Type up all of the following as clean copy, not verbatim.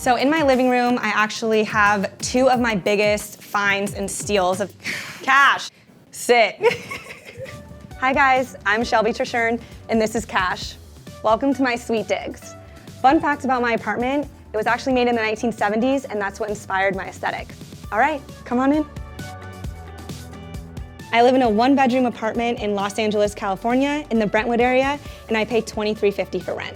So in my living room, I actually have two of my biggest finds and steals of cash. Sit. Hi guys, I'm Shelby and this is Cash. Welcome to my sweet digs. Fun fact about my apartment, it was actually made in the 1970s and that's what inspired my aesthetic. All right, come on in. I live in a one-bedroom apartment in Los Angeles, California, in the Brentwood area, and I pay $23.50 for rent.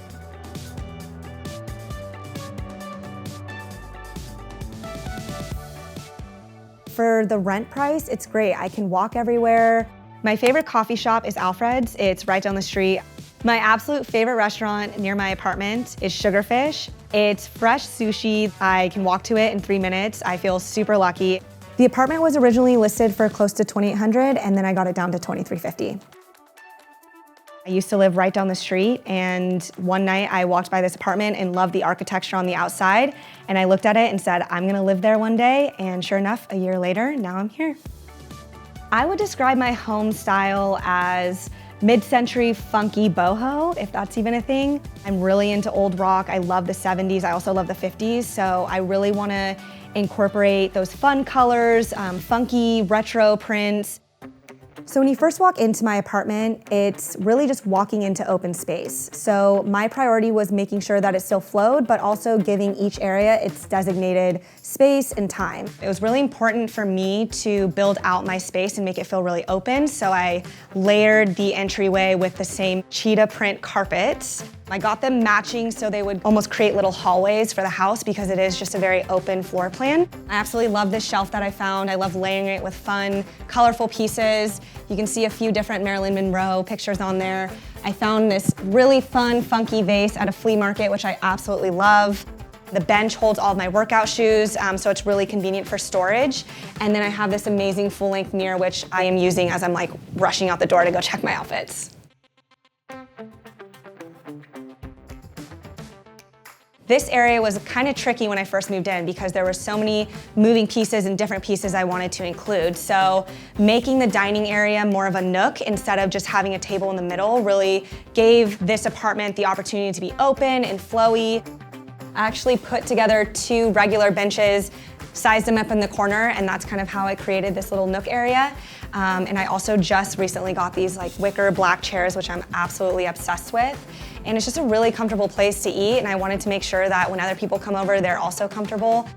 For the rent price, it's great. I can walk everywhere. My favorite coffee shop is Alfred's. It's right down the street. My absolute favorite restaurant near my apartment is Sugarfish. It's fresh sushi. I can walk to it in 3 minutes. I feel super lucky. The apartment was originally listed for close to $2,800 and then I got it down to $23.50. I used to live right down the street and one night I walked by this apartment and loved the architecture on the outside and I looked at it and said, I'm gonna live there one day, and sure enough, a year later, now I'm here. I would describe my home style as mid-century funky boho, if that's even a thing. I'm really into old rock. I love the 70s. I also love the 50s. So I really want to incorporate those fun colors, funky retro prints. So when you first walk into my apartment, it's really just walking into open space. So my priority was making sure that it still flowed, but also giving each area its designated space and time. It was really important for me to build out my space and make it feel really open. So I layered the entryway with the same cheetah print carpets. I got them matching so they would almost create little hallways for the house because it is just a very open floor plan. I absolutely love this shelf that I found. I love layering it with fun, colorful pieces. You can see a few different Marilyn Monroe pictures on there. I found this really fun, funky vase at a flea market, which I absolutely love. The bench holds all of my workout shoes, so it's really convenient for storage. And then I have this amazing full-length mirror, which I am using as I'm like rushing out the door to go check my outfits. This area was kind of tricky when I first moved in because there were so many moving pieces and different pieces I wanted to include. So making the dining area more of a nook instead of just having a table in the middle really gave this apartment the opportunity to be open and flowy. I actually put together 2 regular benches, sized them up in the corner, and that's kind of how I created this little nook area. And I also just recently got these like wicker black chairs, which I'm absolutely obsessed with. And it's just a really comfortable place to eat, and I wanted to make sure that when other people come over, they're also comfortable.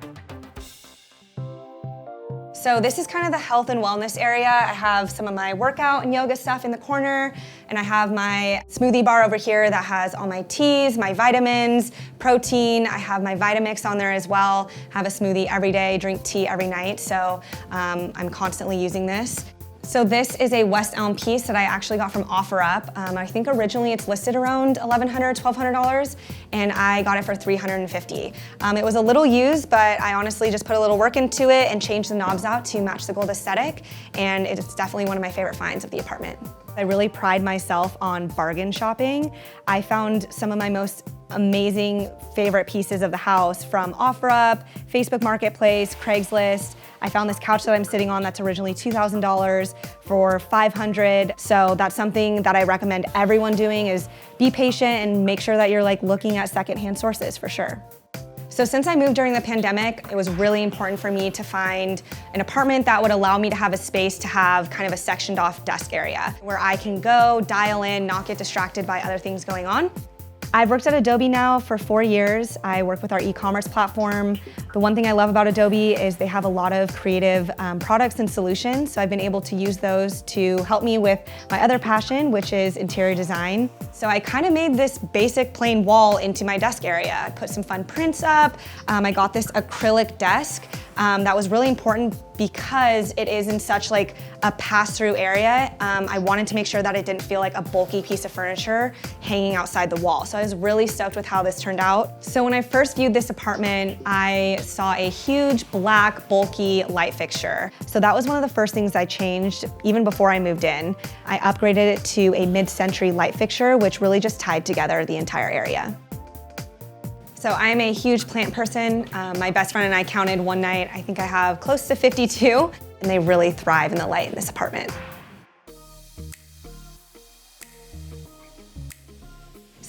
So this is kind of the health and wellness area. I have some of my workout and yoga stuff in the corner, and I have my smoothie bar over here that has all my teas, my vitamins, protein. I have my Vitamix on there as well. I have a smoothie every day, drink tea every night, so I'm constantly using this. So this is a West Elm piece that I actually got from OfferUp. I think originally it's listed around $1,100, $1,200, and I got it for $350. It was a little used, but I honestly just put a little work into it and changed the knobs out to match the gold aesthetic, and it's definitely one of my favorite finds of the apartment. I really pride myself on bargain shopping. I found some of my most amazing favorite pieces of the house from OfferUp, Facebook Marketplace, Craigslist. I found this couch that I'm sitting on that's originally $2,000 for $500. So that's something that I recommend everyone doing is be patient and make sure that you're like looking at secondhand sources for sure. So since I moved during the pandemic, it was really important for me to find an apartment that would allow me to have a space to have kind of a sectioned off desk area where I can go, dial in, not get distracted by other things going on. I've worked at Adobe now for 4 years. I work with our e-commerce platform. The one thing I love about Adobe is they have a lot of creative products and solutions, so I've been able to use those to help me with my other passion, which is interior design. So I kind of made this basic plain wall into my desk area. I put some fun prints up. I got this acrylic desk that was really important because it is in such like a pass-through area. I wanted to make sure that it didn't feel like a bulky piece of furniture hanging outside the wall. So I was really stoked with how this turned out. So when I first viewed this apartment, I saw a huge black bulky light fixture. So that was one of the first things I changed even before I moved in. I upgraded it to a mid-century light fixture, which really just tied together the entire area. So I'm a huge plant person. My best friend and I counted one night, I think I have close to 52, and they really thrive in the light in this apartment.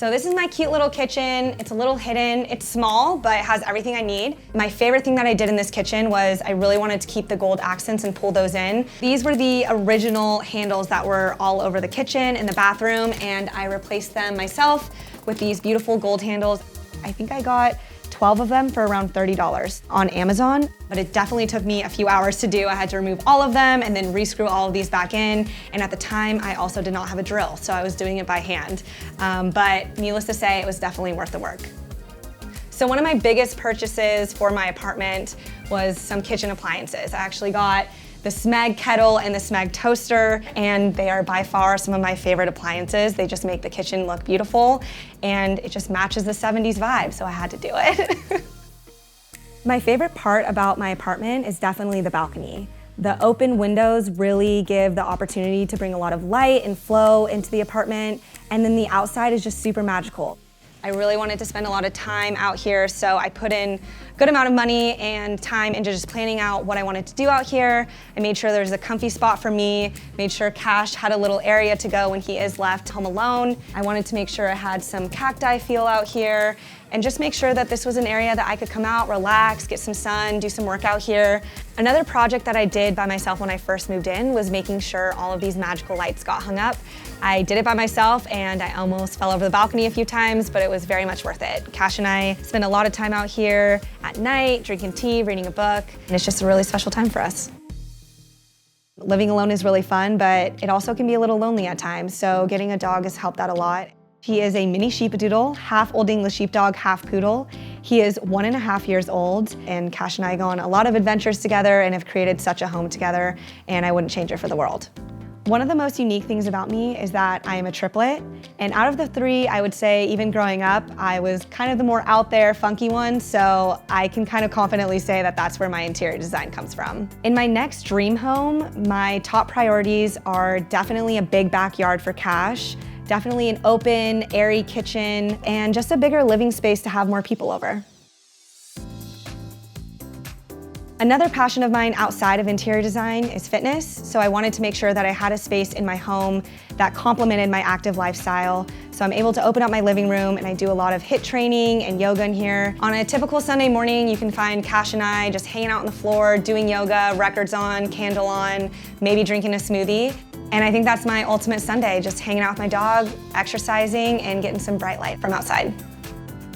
So this is my cute little kitchen. It's a little hidden. It's small, but it has everything I need. My favorite thing that I did in this kitchen was I really wanted to keep the gold accents and pull those in. These were the original handles that were all over the kitchen and the bathroom, and I replaced them myself with these beautiful gold handles. I think I got 12 of them for around $30 on Amazon, but it definitely took me a few hours to do. I had to remove all of them and then re-screw all of these back in. And at the time, I also did not have a drill, so I was doing it by hand. But needless to say, it was definitely worth the work. So one of my biggest purchases for my apartment was some kitchen appliances. I actually got the Smeg kettle and the Smeg toaster, and they are by far some of my favorite appliances. They just make the kitchen look beautiful, and it just matches the 70s vibe, so I had to do it. My favorite part about my apartment is definitely the balcony. The open windows really give the opportunity to bring a lot of light and flow into the apartment, and then the outside is just super magical. I really wanted to spend a lot of time out here, so I put in a good amount of money and time into just planning out what I wanted to do out here. I made sure there was a comfy spot for me, made sure Cash had a little area to go when he is left home alone. I wanted to make sure I had some cacti feel out here, and just make sure that this was an area that I could come out, relax, get some sun, do some work out here. Another project that I did by myself when I first moved in was making sure all of these magical lights got hung up. I did it by myself, and I almost fell over the balcony a few times, but it was very much worth it. Cash and I spend a lot of time out here at night, drinking tea, reading a book, and it's just a really special time for us. Living alone is really fun, but it also can be a little lonely at times, so getting a dog has helped out a lot. He is a mini sheepadoodle, half Old English sheepdog, half poodle. He is 1.5 years old, and Cash and I go on a lot of adventures together and have created such a home together, and I wouldn't change it for the world. One of the most unique things about me is that I am a triplet, and out of the three, I would say even growing up, I was kind of the more out there, funky one, so I can kind of confidently say that that's where my interior design comes from. In my next dream home, my top priorities are definitely a big backyard for Cash, definitely an open, airy kitchen, and just a bigger living space to have more people over. Another passion of mine outside of interior design is fitness, so I wanted to make sure that I had a space in my home that complemented my active lifestyle. So I'm able to open up my living room, and I do a lot of HIIT training and yoga in here. On a typical Sunday morning, you can find Cash and I just hanging out on the floor, doing yoga, records on, candle on, maybe drinking a smoothie. And I think that's my ultimate Sunday, just hanging out with my dog, exercising, and getting some bright light from outside.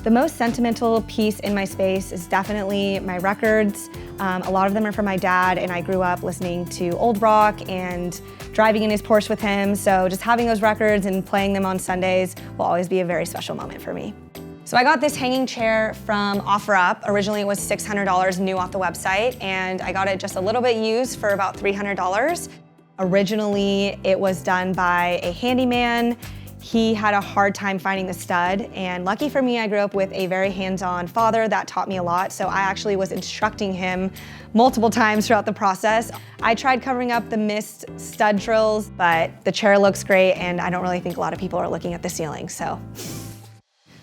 The most sentimental piece in my space is definitely my records. A lot of them are from my dad, and I grew up listening to old rock and driving in his Porsche with him, so just having those records and playing them on Sundays will always be a very special moment for me. So I got this hanging chair from OfferUp. Originally it was $600 new off the website, and I got it just a little bit used for about $300. Originally it was done by a handyman. He had a hard time finding the stud, and lucky for me, I grew up with a very hands-on father that taught me a lot, so I actually was instructing him multiple times throughout the process. I tried covering up the missed stud drills, but the chair looks great, and I don't really think a lot of people are looking at the ceiling, so.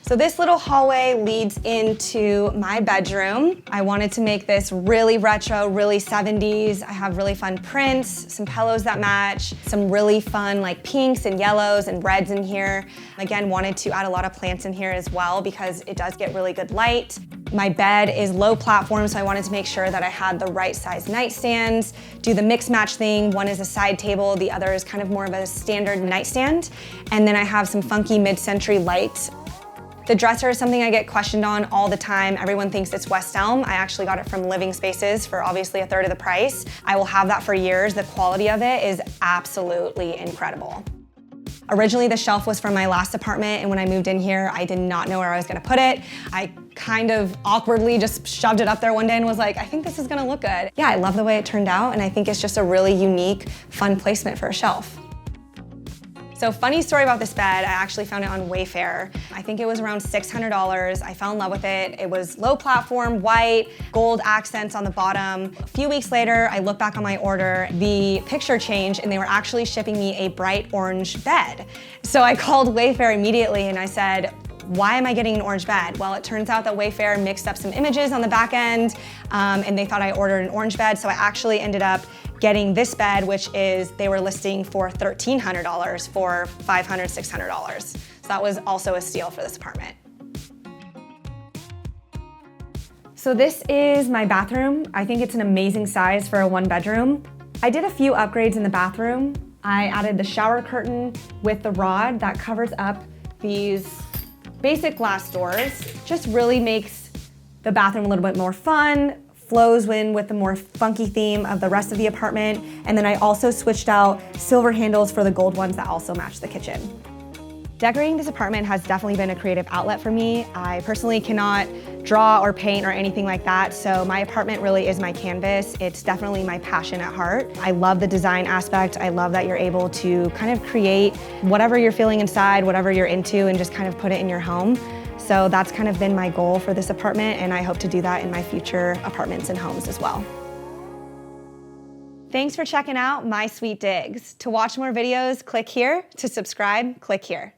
So this little hallway leads into my bedroom. I wanted to make this really retro, really 70s. I have really fun prints, some pillows that match, some really fun like pinks and yellows and reds in here. Again, wanted to add a lot of plants in here as well because it does get really good light. My bed is low platform, so I wanted to make sure that I had the right size nightstands, do the mix match thing. One is a side table, the other is kind of more of a standard nightstand. And then I have some funky mid-century lights. The dresser is something I get questioned on all the time. Everyone thinks it's West Elm. I actually got it from Living Spaces for obviously a third of the price. I will have that for years. The quality of it is absolutely incredible. Originally, the shelf was from my last apartment, and when I moved in here, I did not know where I was gonna put it. I kind of awkwardly just shoved it up there one day and was like, I think this is gonna look good. Yeah, I love the way it turned out, and I think it's just a really unique, fun placement for a shelf. So funny story about this bed, I actually found it on Wayfair. I think it was around $600. I fell in love with it. It was low platform, white, gold accents on the bottom. A few weeks later, I look back on my order, the picture changed, and they were actually shipping me a bright orange bed. So I called Wayfair immediately and I said, why am I getting an orange bed? Well, it turns out that Wayfair mixed up some images on the back end, and they thought I ordered an orange bed, so I actually ended up getting this bed, which is, they were listing for $1,300 for $500, $600. So that was also a steal for this apartment. So this is my bathroom. I think it's an amazing size for a 1-bedroom. I did a few upgrades in the bathroom. I added the shower curtain with the rod that covers up these basic glass doors. Just really makes the bathroom a little bit more fun, flows in with the more funky theme of the rest of the apartment. And then I also switched out silver handles for the gold ones that also match the kitchen. Decorating this apartment has definitely been a creative outlet for me. I personally cannot draw or paint or anything like that, so my apartment really is my canvas. It's definitely my passion at heart. I love the design aspect. I love that you're able to kind of create whatever you're feeling inside, whatever you're into, and just kind of put it in your home. So that's kind of been my goal for this apartment, and I hope to do that in my future apartments and homes as well. Thanks for checking out My Sweet Digs. To watch more videos, click here. To subscribe, click here.